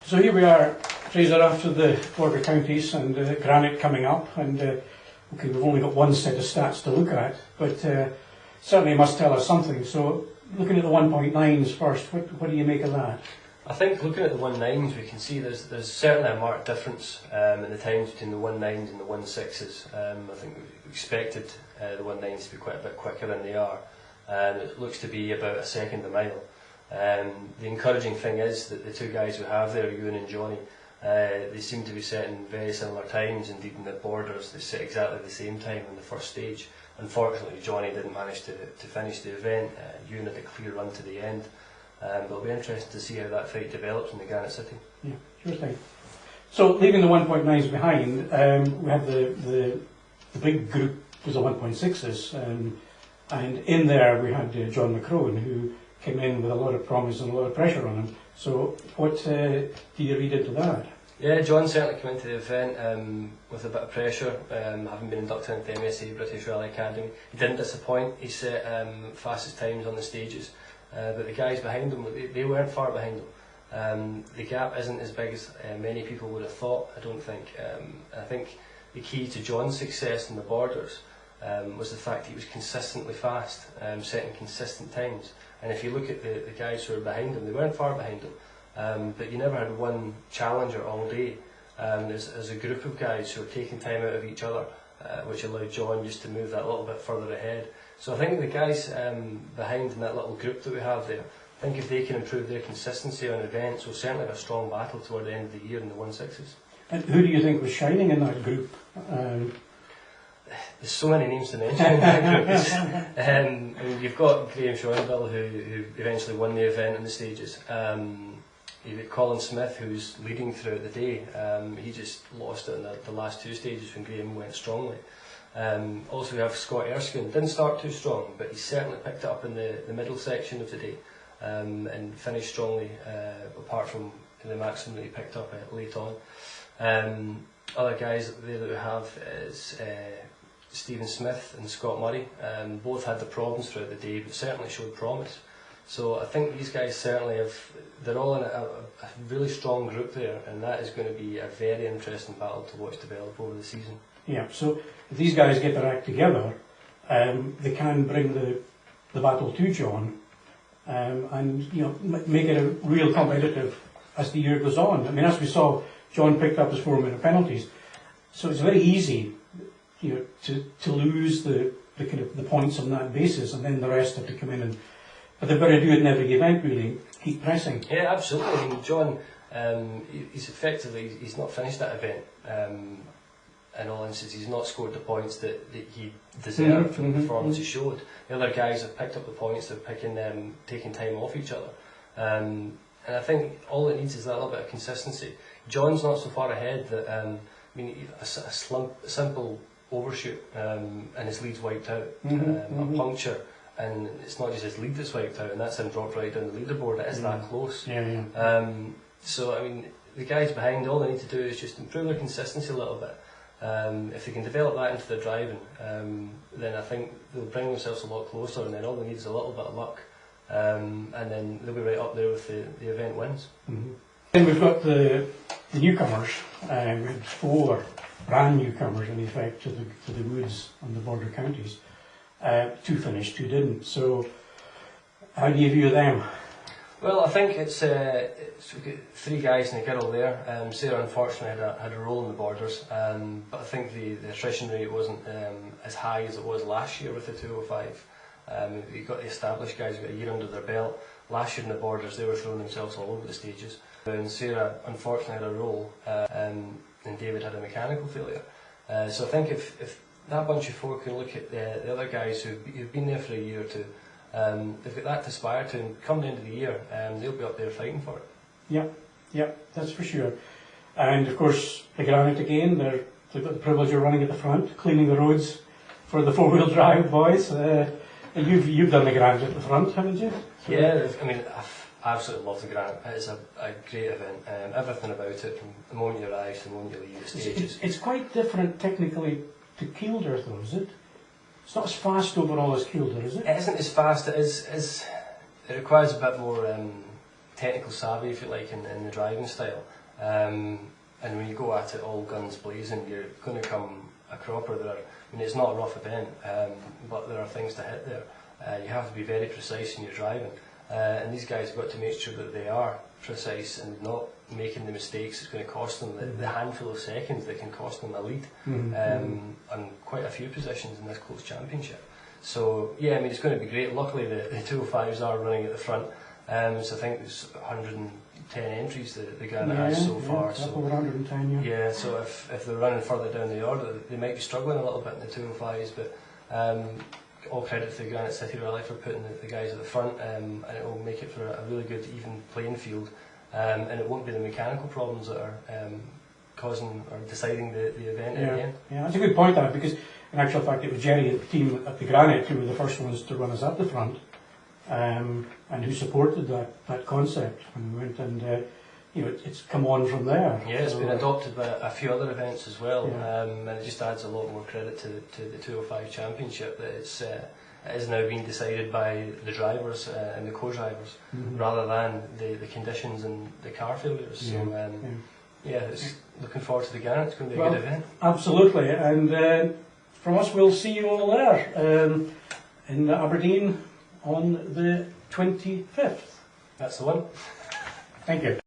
So here we are, Fraser, after the border counties and Granite coming up, and okay, we've only got one set of stats to look at, but certainly must tell us something. So looking at the 1.9s first, what do you make of that? I think looking at the 1.9s, we can see there's certainly a marked difference in the times between the 1.9s and the 1.6s. I think we expected the 1.9s to be quite a bit quicker than they are. It looks to be about a second a mile. The encouraging thing is that the two guys we have there, Ewan and Johnny, they seem to be setting very similar times. Indeed, in the borders, they set exactly the same time in the first stage. Unfortunately, Johnny didn't manage to finish the event. Ewan had a clear run to the end. But it'll be interesting to see how that fight develops in the Granite City. Yeah, sure thing. So leaving the 1.9s behind, we have the big group was the 1.6s, and in there we had John McCrone, who came in with a lot of promise and a lot of pressure on him. So what do you read into that? Yeah, John certainly came into the event with a bit of pressure, having been inducted into the MSA British Rally Academy. He didn't disappoint. He set fastest times on the stages. But the guys behind him, they weren't far behind him. The gap isn't as big as many people would have thought, I don't think. I think the key to John's success in the borders was the fact that he was consistently fast, setting consistent times. And if you look at the guys who were behind him, they weren't far behind him, but you never had one challenger all day. There's a group of guys who were taking time out of each other, which allowed John just to move that little bit further ahead. So I think the guys behind in that little group that we have there, I think if they can improve their consistency on events, we'll certainly have a strong battle toward the end of the year in the 1.6s. And who do you think was shining in that group? There's so many names to mention in that group. I mean, you've got Graham Schonville, who eventually won the event in the stages. You've got Colin Smith, who's leading throughout the day. He just lost it in the last two stages when Graham went strongly. Also we have Scott Erskine, didn't start too strong, but he certainly picked it up in the middle section of the day and finished strongly, apart from the maximum that he picked up late on. Other guys there that we have is Stephen Smith and Scott Murray. Both had the problems throughout the day, but certainly showed promise. So I think these guys certainly they're all in a really strong group there, and that is going to be a very interesting battle to watch develop over the season. Yeah, so if these guys get their act together, they can bring the battle to John, and make it a real competitive as the year goes on. I mean, as we saw, John picked up his 4-minute penalties, so it's very easy, to lose the kind of the points on that basis, and then the rest have to come in but they've got to do it in every event, really. Keep pressing. Yeah, absolutely. I mean, John, he's not finished that event. In all instances, he's not scored the points that he deserved from the performance he showed. The other guys have picked up the points, they're taking time off each other. And I think all it needs is that little bit of consistency. John's not so far ahead that, a simple overshoot and his lead's wiped out. A puncture, and it's not just his lead that's wiped out, and that's him dropped right down the leaderboard. It is that close. So, I mean, the guys behind, all they need to do is just improve their consistency a little bit. If they can develop that into their driving, then I think they'll bring themselves a lot closer, and then all they need is a little bit of luck, and then they'll be right up there with the event wins. Then we've got the newcomers. We had 4 brand newcomers in effect to the woods and the border counties. 2 finished, 2 didn't. So how do you view them? Well, I think it's we've got 3 guys and a girl there. Sarah unfortunately had a role in the borders, but I think the attrition rate wasn't as high as it was last year with the 205. You've got the established guys who got a year under their belt. Last year in the borders they were throwing themselves all over the stages. And Sarah unfortunately had a role, and David had a mechanical failure. So I think if that bunch of 4 can look at the other guys who've been there for a year or 2, they've got that to aspire to, and come the end of the year, they'll be up there fighting for it. Yeah, that's for sure. And of course, the Granite again, they've got the privilege of running at the front, cleaning the roads for the 4-wheel drive boys. You've done the Granite at the front, haven't you? So yeah, I mean, I absolutely love the Granite. It's a great event. Everything about it, from the moment you arrive to the moment you leave the stages. It's quite different technically to Kielder, though, is it? It's not as fast overall as Kielder, is it? It isn't as fast. It requires a bit more technical savvy, if you like, in the driving style. And when you go at it all guns blazing, you're going to come a cropper. I mean, it's not a rough event, but there are things to hit there. You have to be very precise in your driving, and these guys have got to make sure that they are precise and not making the mistakes that's going to cost them the handful of seconds that can cost them a lead on quite a few positions in this close championship. So yeah, I mean, it's going to be great. Luckily the 205s are running at the front, so I think there's 110 entries the Granite has so far. So over 110, yeah. Yeah, so if they're running further down the order, they might be struggling a little bit in the 205s, but all credit to the Granite City Rally for putting the guys at the front, and it will make it for a really good even playing field, and it won't be the mechanical problems that are causing or deciding the event at the end. Yeah, that's a good point, that, because in actual fact it was Jerry and the team at the Granite who were the first ones to run us at the front, and who supported that concept when we went, and you know, it's come on from there. Yeah, it's been adopted by a few other events as well, Yeah. and it just adds a lot more credit to the 205 Championship that it is now being decided by the drivers and the co-drivers rather than the conditions and the car failures. So yeah, it's looking forward to the Granite. It's going to be a good event. Absolutely, and from us we'll see you all there in Aberdeen on the 25th. That's the one. Thank you.